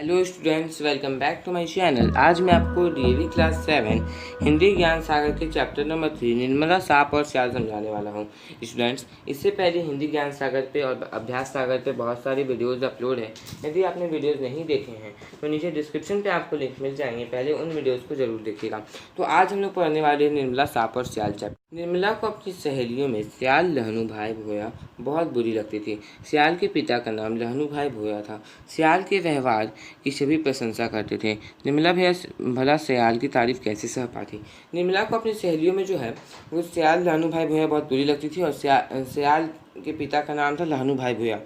Hello students, welcome back to my channel. आज मैं आपको डीएवी क्लास 7 हिंदी ज्ञान सागर के चैप्टर नंबर 3 निर्मला सांप और स्याल समझाने वाला हूं। स्टूडेंट्स, इससे पहले हिंदी ज्ञान सागर पे और अभ्यास सागर पे बहुत सारी वीडियोस अपलोड है। यदि आपने वीडियोस नहीं देखे हैं तो नीचे डिस्क्रिप्शन पे आपको लिंक मिल जाएंगे, पहले उन वीडियोज़ को जरूर देखिएगा। तो आज हम लोग पढ़ने वाले हैं निर्मला सांप और स्याल चैप्टर। निर्मला को अपनी सहेलियों में स्याल लहनू भाई भोया बहुत बुरी लगती थी। स्याल के पिता का नाम लहनू भाई भोया था। स्याल के व्यवहार की सभी प्रशंसा करते थे। निर्मला भला स्याल की तारीफ कैसे सह पाती। निर्मला को अपनी सहेलियों में जो है वो स्याल लहनू भाई भोया बहुत बुरी लगती थी और स्याल के पिता का नाम था लहनू भाई भोया।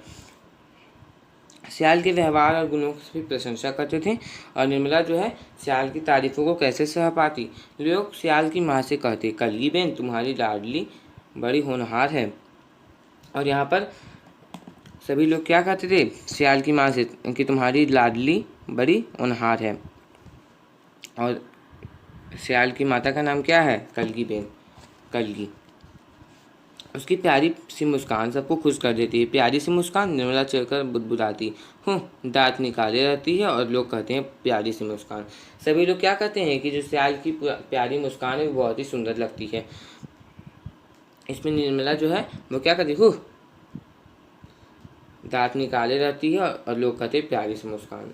स्याल के व्यवहार और गुणों की सभी प्रशंसा करते थे और निर्मला जो है स्याल की तारीफों को कैसे सह पाती। लोग स्याल की माँ से कहते, कल्ली बेन तुम्हारी लाडली बड़ी होनहार है। और यहाँ पर सभी लोग क्या कहते थे स्याल की माँ से कि तुम्हारी लाडली बड़ी होनहार है। और स्याल की माता का नाम क्या है? कलगी बेन, कलगी। उसकी प्यारी सी मुस्कान सबको खुश कर देती है। प्यारी सी मुस्कान, निर्मला चढ़कर बुदबुदाती दांत निकाले रहती है और लोग कहते हैं प्यारी सी मुस्कान। सभी लोग क्या कहते हैं कि जो स्याल की प्यारी मुस्कान है वो बहुत ही सुंदर लगती है। इसमें निर्मला जो है वो क्या करती है, दांत निकाले रहती है और लोग कहते हैं प्यारी सी मुस्कान।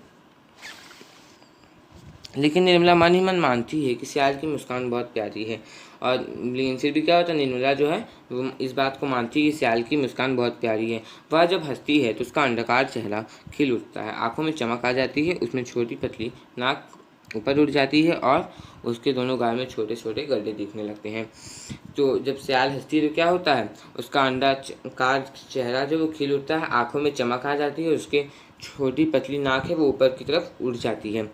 लेकिन निर्मला मन ही मन मानती है कि स्याल की मुस्कान बहुत प्यारी है। और लेकिन फिर भी क्या होता है, निर्मला जो है वो इस बात को मानती है कि स्याल की मुस्कान बहुत प्यारी है। वह जब हंसती है तो उसका अंडाकार चेहरा खिल उठता है, आंखों में चमक आ जाती है, उसमें छोटी पतली नाक ऊपर उठ जाती है और उसके दोनों गाल में छोटे छोटे गड्ढे दिखने लगते हैं। तो जब स्याल हंसती है तो क्या होता है, उसका अंडाकार चेहरा जो वो खिल उठता है, आंखों में चमक आ जाती है, उसके छोटी पतली नाक है वो ऊपर की तरफ उठ जाती है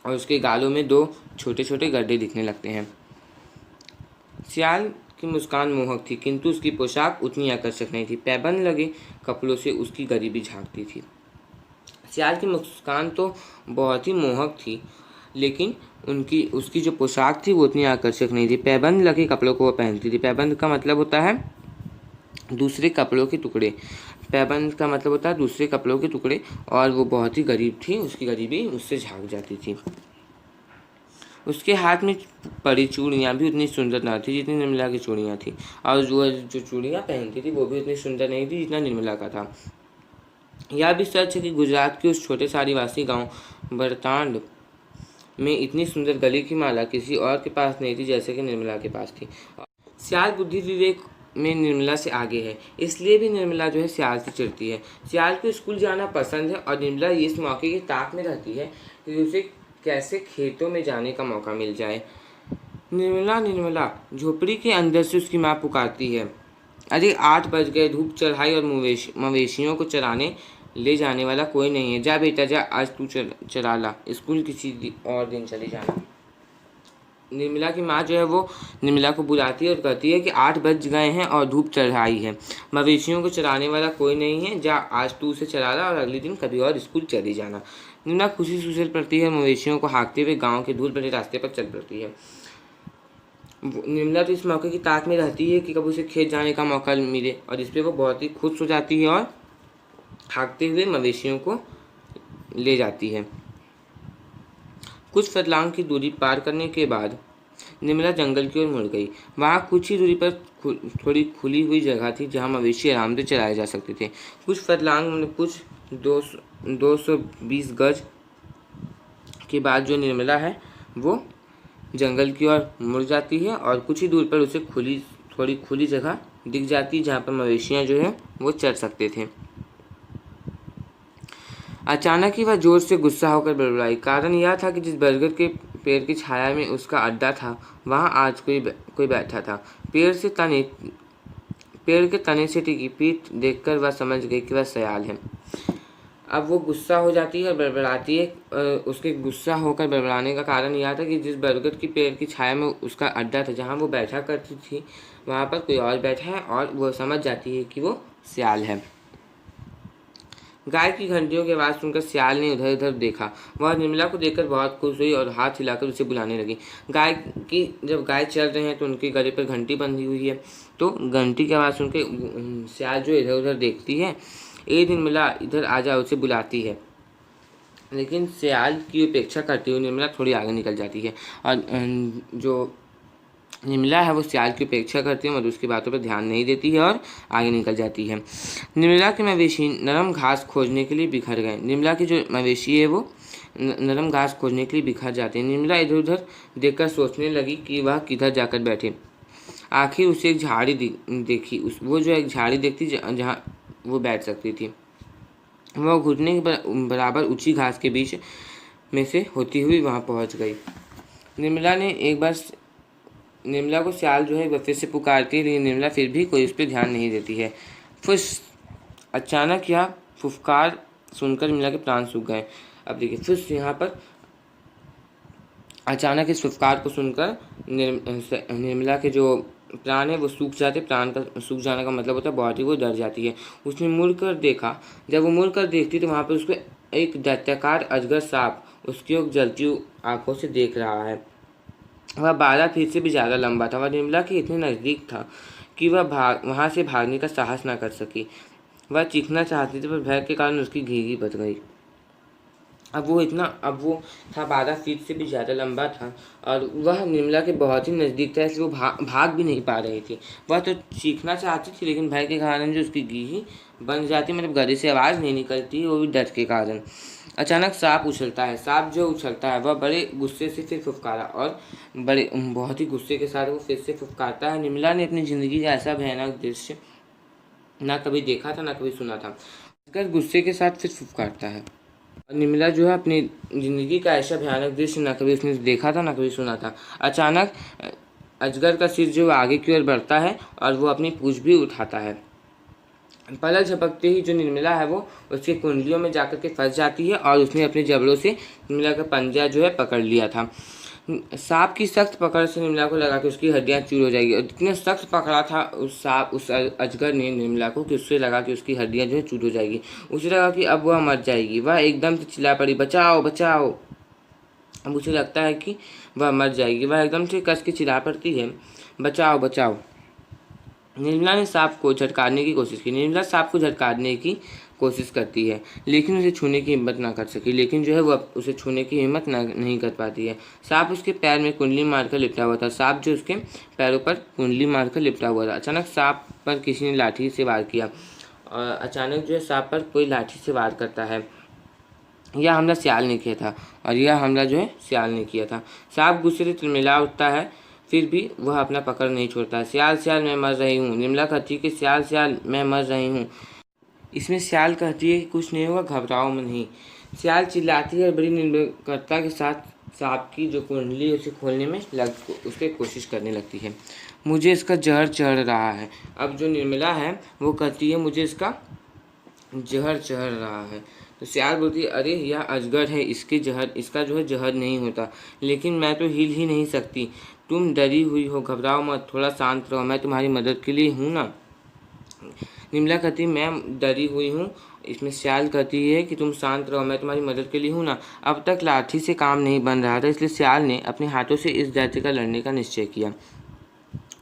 और उसके गालों में दो छोटे छोटे गड्ढे दिखने लगते हैं। स्याल की मुस्कान मोहक थी किंतु उसकी पोशाक उतनी आकर्षक नहीं थी। पैबंद लगे कपड़ों से उसकी गरीबी झांकती थी। स्याल की मुस्कान तो बहुत ही मोहक थी लेकिन उसकी जो पोशाक थी वो उतनी आकर्षक नहीं थी। पैबंद लगे कपड़ों को वो पहनती थी। पैबंद का मतलब होता है दूसरे कपड़ों के टुकड़े। पैबंद का मतलब होता है दूसरे कपड़ों के टुकड़े। और वो बहुत ही गरीब थी, उसकी गरीबी उससे झांक जाती थी। उसके हाथ में पड़ी चूड़ियाँ भी उतनी सुंदर ना थी जितनी निर्मला की चूड़ियाँ थी। और जो चूड़ियाँ पहनती थी वो भी उतनी सुंदर नहीं थी जितना निर्मला का था। यह भी सच है कि गुजरात के उस छोटे आदिवासी गांव बरतांड में इतनी सुंदर गले की माला किसी और के पास नहीं थी जैसे कि निर्मला के पास थी। स्याल बुद्धि विवेक में निर्मला से आगे है, इसलिए भी निर्मला जो है स्याल से चिढ़ती है। स्याल को स्कूल जाना पसंद है और निर्मला इस मौके की ताक में रहती है कि उसे कैसे खेतों में जाने का मौका मिल जाए। निर्मला निर्मला झोपड़ी के अंदर से उसकी माँ पुकारती है, अरे 8 बज गए, धूप चढ़ाई और मवेशियों को चराने ले जाने वाला कोई नहीं है। जा बेटा जा, आज तू चरा ला, स्कूल किसी और दिन चले जाना। निर्मला की माँ जो है वो निर्मला को बुलाती है और कहती है कि 8 बज गए हैं और धूप चढ़ाई है, मवेशियों को चराने वाला कोई नहीं है, जा आज तू उसे चरा ला और अगले दिन कभी और स्कूल चली जाना। निर्मला खुशी से उछल पड़ती है, मवेशियों को हाँकते हुए गाँव के धूल भरे रास्ते पर चल पड़ती है। निर्मला तो इस मौके की ताक में रहती है कि कब उसे खेत जाने का मौका मिले और इस पर वो बहुत ही खुश हो जाती है और हाँकते हुए मवेशियों को ले जाती है। कुछ फरलांग की दूरी पार करने के बाद निर्मला जंगल की ओर मुड़ गई। वहाँ कुछ ही दूरी पर थोड़ी खुली हुई जगह थी जहाँ मवेशी आराम से चराए जा सकते थे। कुछ फरलांग मतलब कुछ 220 गज के बाद जो निर्मला है वो जंगल की ओर मुड़ जाती है और कुछ ही दूर पर उसे थोड़ी खुली जगह दिख जाती है जहाँ पर मवेशियाँ जो है वो चर सकते थे। अचानक ही वह जोर से गुस्सा होकर बड़बड़ाई। कारण यह था कि जिस बरगद के पेड़ की छाया में उसका अड्डा था वहाँ आज कोई बैठा था। पेड़ के तने से टिकी पीठ देखकर वह समझ गई कि वह सयाल है। अब वो गुस्सा हो जाती है और बड़बड़ाती है। उसके गुस्सा होकर बड़बड़ाने का कारण यह था कि जिस बरगद की पेड़ की छाया में उसका अड्डा था जहाँ वो बैठा करती थी वहाँ पर कोई और बैठा है और वो समझ जाती है कि वो स्याल है। गाय की घंटियों की आवाज़ सुनकर स्याल ने उधर उधर देखा। वह निर्मला को देखकर बहुत खुश हुई और हाथ हिलाकर उसे बुलाने लगी। जब गाय चल रहे हैं तो उनके गले पर घंटी बंधी हुई है, तो घंटी की आवाज़ सुनकर स्याल जो इधर उधर देखती है। निर्मला इधर आ जा, उसे बुलाती है। लेकिन सियाल की उपेक्षा करती हुई निर्मला थोड़ी आगे निकल जाती है और जो निर्मला है वो सियाल की उपेक्षा करती है मगर उसकी बातों पर ध्यान नहीं देती है और आगे निकल जाती है। निर्मला के मवेशी नरम घास खोजने के लिए बिखर गए। निर्मला की जो मवेशी है वो नरम घास खोजने के लिए बिखर जाते हैं। निर्मला इधर उधर देखकर सोचने लगी कि वह किधर जाकर बैठे। आखिर उसे एक झाड़ी देखी। वो जो एक झाड़ी देखती जहाँ वो बैठ सकती थी। वह घुटने के बराबर ऊंची घास के बीच में से होती हुई वहां पहुंच गई। निर्मला ने एक बार निर्मला को सियाल जो है वह फिर से पुकारती है, लेकिन निर्मला फिर भी कोई उस पर ध्यान नहीं देती है। फुस! अचानक यह फुफकार सुनकर निर्मला के प्राण सूख गए। अब देखिए फुस यहाँ पर अचानक इस फुफकार को सुनकर निर्मला के जो प्राण है वो सूख जाते। प्राण का सूख जाने का मतलब होता है बॉडी वो डर जाती है। उसने मुड़ कर देखा। जब वो मुड़ कर देखती तो वहाँ पर उसको एक दैत्याकार अजगर सांप उसकी ओर जलती हुई आंखों से देख रहा है। वह 12 फीट से भी ज़्यादा लंबा था। वह निर्मला के इतने नज़दीक था कि वह वहाँ से भागने का साहस न कर सकी। वह चीखना चाहती थी पर भय के कारण उसकी घीघी बच गई। अब वो था 12 फीट से भी ज़्यादा लंबा था और वह निर्मला के बहुत ही नज़दीक था, इसलिए वो भाग भी नहीं पा रही थी। वह तो चीखना चाहती थी लेकिन भय के कारण जो उसकी घीघी बन जाती, मतलब गले से आवाज़ नहीं निकलती, वो भी डर के कारण। अचानक सांप उछलता है। सांप जो उछलता है वह बड़े गुस्से से फिर फुफकारा और बहुत ही गुस्से के साथ वो फिर से फुफकारता है। निर्मला ने अपनी ज़िंदगी का ऐसा भयानक दृश्य ना कभी देखा था ना कभी सुना था। अगर गुस्से के साथ फिर फुफकारता है। निर्मला जो है अपनी ज़िंदगी का ऐसा भयानक दृश्य ना कभी उसने देखा था ना कभी सुना था। अचानक अजगर का सिर जो आगे की ओर बढ़ता है और वो अपनी पूंछ भी उठाता है। पलक झपकते ही जो निर्मला है वो उसके कुंडलियों में जाकर के फंस जाती है और उसने अपने जबड़ों से निर्मला का पंजा जो है पकड़ लिया था। सांप की सख्त पकड़ से निर्मला को लगा कि उसकी हड्डियां चूर हो जाएगी और जितने सख्त पकड़ा था उस अजगर ने निर्मला को कि उससे लगा कि उसकी हड्डियां जो है चूर हो जाएगी। उसे लगा कि अब वह मर जाएगी। वह एकदम से चिल्ला पड़ी, बचाओ बचाओ। अब उसे लगता है कि वह मर जाएगी। वह एकदम से कस के चिल्ला पड़ती है, बचाओ बचाओ। निर्मला ने सांप को झटकारने की कोशिश की। निर्मला सांप को झटकारने की कोशिश करती है लेकिन उसे छूने की हिम्मत ना कर सकी। लेकिन जो है वो उसे छूने की हिम्मत नहीं कर पाती है। सांप उसके पैर में कुंडली मारकर लिपटा हुआ था। सांप जो उसके पैरों पर कुंडली मारकर लिपटा हुआ था। अचानक सांप पर किसी ने लाठी से वार किया और अचानक जो है सांप पर कोई लाठी से वार करता है। यह हमला सियाल ने किया था और यह हमला जो है सियाल ने किया था। सांप गुस्से से तिलमिला उठता है फिर भी वह अपना पकड़ नहीं छोड़ता। सियाल सियाल मैं मर रही हूँ। निर्मला कहती है कि सियाल सियाल मैं मर रही हूँ। इसमें सियाल कहती है कि कुछ नहीं होगा, घबराओ मत नहीं। सियाल चिल्लाती है और बड़ी निर्भरता के साथ सांप की जो कुंडली उसे खोलने में उसके कोशिश करने लगती है। मुझे इसका जहर चढ़ रहा है। अब जो निर्मला है वो कहती है मुझे इसका जहर चढ़ रहा है। तो सियाल बोलती है अरे यह अजगर है, इसका जो है जहर नहीं होता, लेकिन मैं तो हिल ही नहीं सकती। तुम डरी हुई हो, घबराओ मत, थोड़ा शांत रहो, मैं तुम्हारी मदद के लिए हूँ ना। निर्मला कहती है मैं डरी हुई हूँ। इसमें सियाल कहती है कि तुम शांत रहो, मैं तुम्हारी मदद के लिए हूँ ना। अब तक लाठी से काम नहीं बन रहा था, इसलिए सियाल ने अपने हाथों से इस दैत्य का लड़ने का निश्चय किया।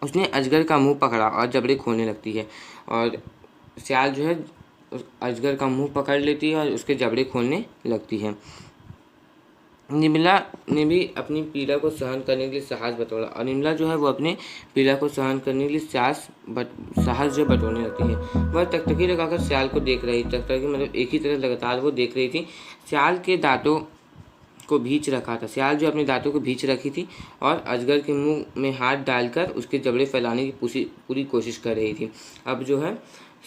उसने अजगर का मुंह पकड़ा और जबड़े खोलने लगती है और सियाल जो है अजगर का मुंह पकड़ लेती है और उसके जबड़े खोलने लगती है। निर्मला ने भी अपनी पीड़ा को सहन करने के लिए साहस बटोरा और निर्मला जो है वो अपने पीड़ा को सहन करने के लिए साहस जो बटोरने लगती है। वह टकटकी लगाकर सियाल को देख रही, टकटकी मतलब एक ही तरफ लगातार वो देख रही थी। सियाल के दांतों को भींच रखा था। सियाल जो अपने दांतों को भींच रखी थी और अजगर के मुंह में हाथ डालकर उसके जबड़े फैलाने की पूरी कोशिश कर रही थी। अब जो है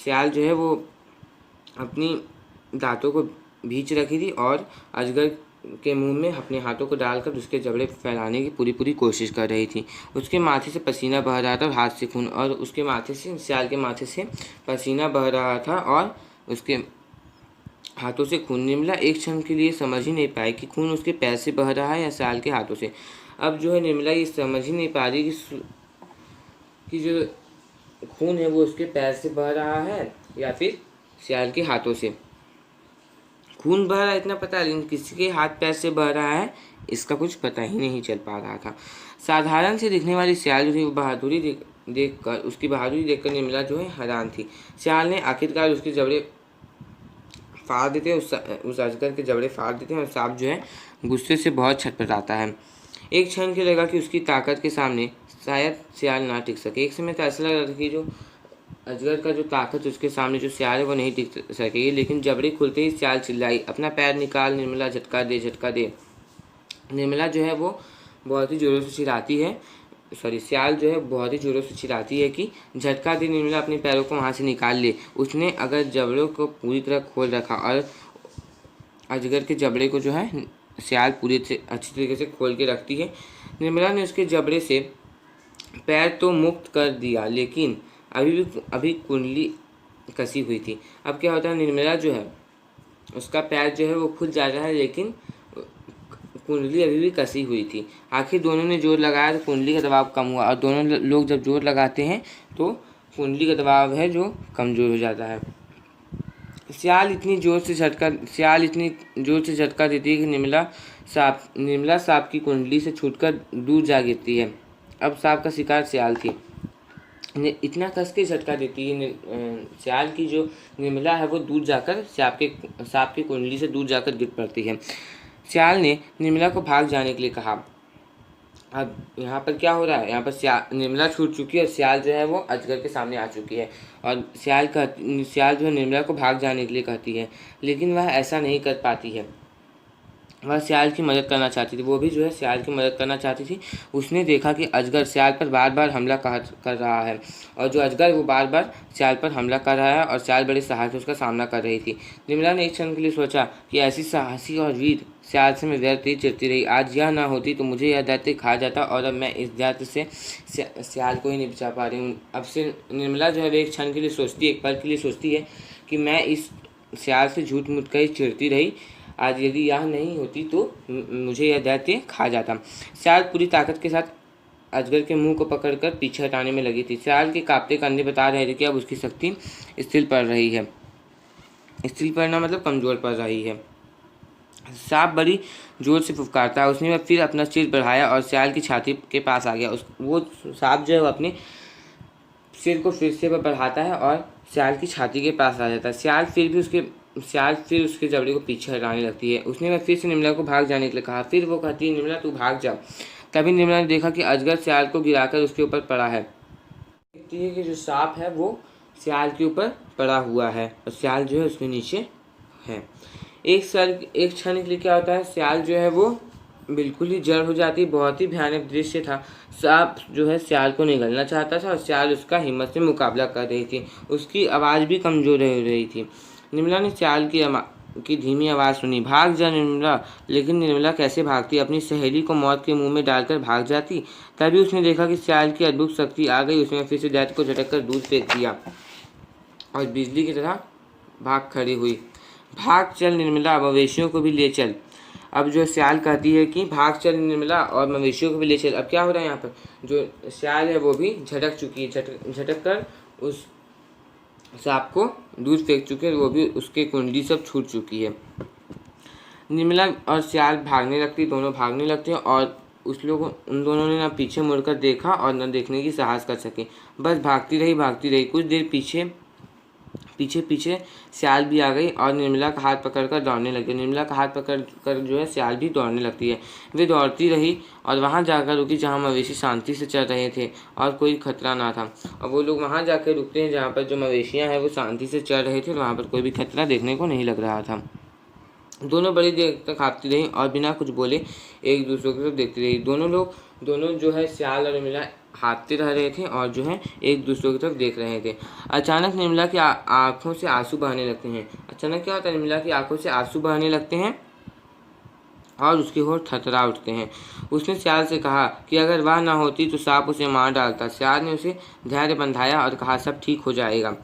सियाल जो है वो अपनी दांतों को भींच रखी थी और अजगर के मुंह में अपने हाथों को डालकर उसके जबड़े फैलाने की पूरी कोशिश कर रही थी। उसके माथे से पसीना बह रहा था और हाथ से खून, और उसके माथे से सियाल के माथे से पसीना बह रहा था और उसके हाथों से खून। निर्मला एक क्षण के लिए समझ ही नहीं पाई कि खून उसके पैर से बह रहा है या सियाल के हाथों से। अब जो है निर्मला ये समझ ही नहीं पा रही कि जो खून है वो उसके पैर से बह रहा है या फिर सियाल के हाथों से। खून बह रहा है इतना पता है, लेकिन किसी के हाथ पैर से बह रहा है इसका कुछ पता ही नहीं चल पा रहा था। साधारण से दिखने वाली सियाल जो थी वो उसकी बहादुरी देखकर निर्मला जो है हैरान थी। सियाल ने आखिरकार उसके जबड़े फाड़ देते हैं, उस अजगर के जबड़े फाड़ देते हैं और सांप जो है गुस्से से बहुत छटपटाता है। एक क्षण के लगा कि उसकी ताकत के सामने शायद सियाल ना टिक सके। एक समय तो ऐसा लग रहा था कि जो अजगर का जो ताकत उसके सामने जो सियाल है वो नहीं टिक सकेगी, लेकिन जबड़े खुलते ही सियाल चिल्लाई, अपना पैर निकाल निर्मला, झटका दे, झटका दे। निर्मला जो है वो बहुत ही ज़ोरों से चिल्लाती है, सियाल जो है बहुत ही ज़ोरों से चिल्लाती है कि झटका दे निर्मला, अपने पैरों को वहाँ से निकाल ले। उसने अगर जबड़ों को पूरी तरह खोल रखा और अजगर के जबड़े को जो है सियाल पूरी से अच्छी तरीके से खोल के रखती है। निर्मला ने उसके जबड़े से पैर तो मुक्त कर दिया, लेकिन अभी कुंडली कसी हुई थी। अब क्या होता है, निर्मला जो है उसका पैर जो है वो खुल जाता है, लेकिन कुंडली अभी भी कसी हुई थी। आखिर दोनों ने जोर लगाया तो कुंडली का दबाव कम हुआ, और दोनों लोग जब जोर लगाते हैं तो कुंडली का दबाव है जो कमज़ोर हो जाता है। सियाल इतनी जोर से झटका देती है कि निर्मला सांप की कुंडली से छूटकर दूर जा गिरती है। अब सांप का शिकार सियाल थी। इतना कस के झटका देती है सियाल की जो निर्मला है वो दूर जाकर सांप की कुंडली से दूर जाकर गिर पड़ती है। सियाल ने निर्मला को भाग जाने के लिए कहा। अब यहाँ पर क्या हो रहा है, यहाँ पर निर्मला छूट चुकी है और सियाल जो है वो अजगर के सामने आ चुकी है, और सियाल जो है निर्मला को भाग जाने के लिए कहती है, लेकिन वह ऐसा नहीं कर पाती है। वह सियाल की मदद करना चाहती थी, वो भी जो है सियाल की मदद करना चाहती थी। उसने देखा कि अजगर सियाल पर बार बार हमला कर रहा है, और जो अजगर वो बार बार सियाल पर हमला कर रहा है, और सियाल बड़े साहस से उसका सामना कर रही थी। निर्मला ने एक क्षण के लिए सोचा कि ऐसी साहसी और वीर सियाल से मैं व्यर्थ ही चिढ़ती रही। आज यह ना होती तो मुझे यह दैत्य खा जाता, और अब मैं इस दैत्य से सियाल को ही नहीं बचा पा रही हूँ। अब से निर्मला जो है एक क्षण के लिए सोचती है, एक पल के लिए सोचती है कि मैं इस सियाल से झूठ मूठ कर ही चिढ़ती रही, आज यदि यह नहीं होती तो मुझे यह दैत्य खा जाता। सियाल पूरी ताकत के साथ अजगर के मुंह को पकड़कर पीछे हटाने में लगी थी। सियाल के कांपते कंधे बता रहे थे कि अब उसकी शक्ति स्थिर पड़ रही है। स्थिर पड़ना मतलब कमज़ोर पड़ रही है। सांप बड़ी जोर से फुफकारता है। उसने फिर अपना सिर बढ़ाया और सियाल की छाती के पास आ गया। वो सांप जो है वो अपने सिर को फिर से बढ़ाता है और सियाल की छाती के पास आ जाता है। सियाल फिर उसके जबड़े को पीछे हटाने लगती है। उसने फिर से निर्मला को भाग जाने के लिए कहा। फिर वो कहती है, निर्मला तू भाग जा। तभी निर्मला ने देखा कि अजगर सियाल को गिराकर उसके ऊपर पड़ा है। देखती है कि जो सांप है वो सियाल के ऊपर पड़ा हुआ है और सियाल जो है उसके नीचे है। एक क्षण के लिए क्या होता है, सियाल जो है वो बिल्कुल ही जड़ हो जाती है। बहुत ही भयानक दृश्य था। सांप जो है सियाल को निगलना चाहता था और सियाल उसका हिम्मत से मुकाबला कर रही थी। उसकी आवाज़ भी कमज़ोर हो रही थी। निर्मला ने सियाल की धीमी आवाज़ सुनी, भाग जा निर्मला। लेकिन निर्मला कैसे भागती, अपनी सहेली को मौत के मुंह में डालकर भाग जाती। तभी उसने देखा कि सियाल की अद्भुत शक्ति आ गई। उसने फिर से दैत्य को झटक कर दूर फेंक दिया और बिजली की तरह भाग खड़ी हुई। भाग चल निर्मला, मवेशियों को भी ले चल। अब जो सियाल कहती है कि भाग चल निर्मला और मवेशियों को भी ले चल। अब क्या हो रहा है, यहाँ पर जो सियाल है वो भी झटक चुकी है, झटक कर उस सांप को दूर फेंक चुके हैं। वो भी उसके कुंडली सब छूट चुकी है। निर्मला और सियाल भागने लगती, दोनों भागने लगते हैं और उन दोनों ने ना पीछे मुड़कर देखा और न देखने की साहस कर सके। बस भागती रही। कुछ देर पीछे सियाल भी आ गई और निर्मला का हाथ पकड़कर दौड़ने लगी। निर्मला का हाथ पकड़कर जो है सियाल भी दौड़ने लगती है। वे दौड़ती रही और वहाँ जाकर रुकी जहाँ मवेशी शांति से चल रहे थे और कोई खतरा ना था। और वो लोग वहाँ जाकर रुकते हैं जहाँ पर जो मवेशियाँ हैं वो शांति से चल रहे थे और वहाँ पर कोई भी खतरा देखने को नहीं लग रहा था। दोनों बड़ी देर तक हाँफती रहीं और बिना कुछ बोले एक दूसरे की तरफ देखती रही। दोनों जो है सियाल और निर्मला हाँफते रह रहे थे और जो है एक दूसरे की तरफ देख रहे थे। अचानक निर्मला की आंखों से आंसू बहने लगते हैं। अचानक क्या होता है, निर्मला की आंखों से आंसू बहने लगते हैं और उसके होंठ थरथरा उठते हैं। उसने सियाल से कहा कि अगर वह ना होती तो सांप उसे मार डालता। सियाल ने उसे धैर्य बंधाया और कहा, सब ठीक हो जाएगा।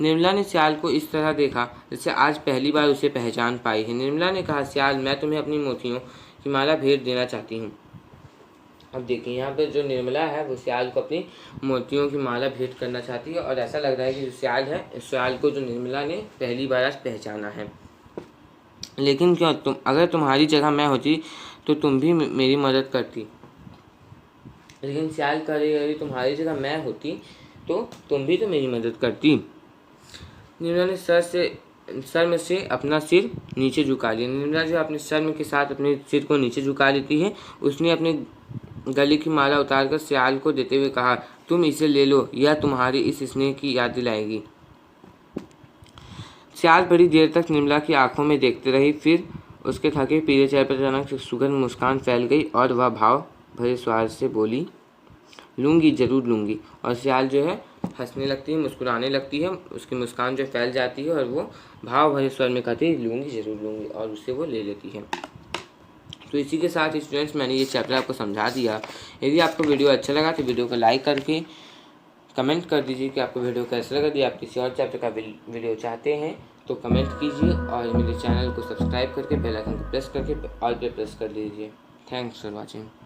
निर्मला ने सियाल को इस तरह देखा जैसे आज पहली बार उसे पहचान पाई है। निर्मला ने कहा, सियाल मैं तुम्हें अपनी मोतियों की माला भेंट देना चाहती हूँ। अब देखिए यहाँ पर जो निर्मला है वो सियाल को अपनी मोतियों की माला भेंट करना चाहती है और ऐसा लग रहा है कि जो सियाल है इस सियाल को जो निर्मला ने पहली बार आज पहचाना है। लेकिन क्यों, अगर तुम्हारी जगह मैं होती तो तुम भी मेरी मदद करती। लेकिन सियाल कह रही है, तुम्हारी जगह मैं होती तो तुम भी तो मेरी मदद करती। निर्मला ने सर से शर्म से अपना सिर नीचे झुका लिया। निर्मला जो अपने शर्म के साथ अपने सिर को नीचे झुका लेती है। उसने अपने गले की माला उतारकर सियाल को देते हुए कहा, तुम इसे ले लो, यह तुम्हारी इस स्नेह की याद दिलाएगी। सियाल बड़ी देर तक निर्मला की आंखों में देखते रही, फिर उसके थके पीले चेहरे पर अचानक से सुगंध मुस्कान फैल गई और वह भाव भरे स्वर से बोली, लूँगी, ज़रूर लूँगी। और सियाल जो है हंसने लगती है, मुस्कुराने लगती है, उसकी मुस्कान जो फैल जाती है और वो भाव भरे स्वर में कहती है, लूँगी, ज़रूर लूँगी, और उससे वो ले लेती है। तो इसी के साथ स्टूडेंट्स मैंने ये चैप्टर आपको समझा दिया। यदि आपको वीडियो अच्छा लगा तो वीडियो को लाइक करके कमेंट कर दीजिए कि आपको वीडियो कैसा लगा। यदि आप किसी और चैप्टर का वीडियो चाहते हैं तो कमेंट कीजिए और मेरे चैनल को सब्सक्राइब करके बेल आइकन को प्रेस करके ऑल पे प्रेस कर दीजिए। Thanks for watching.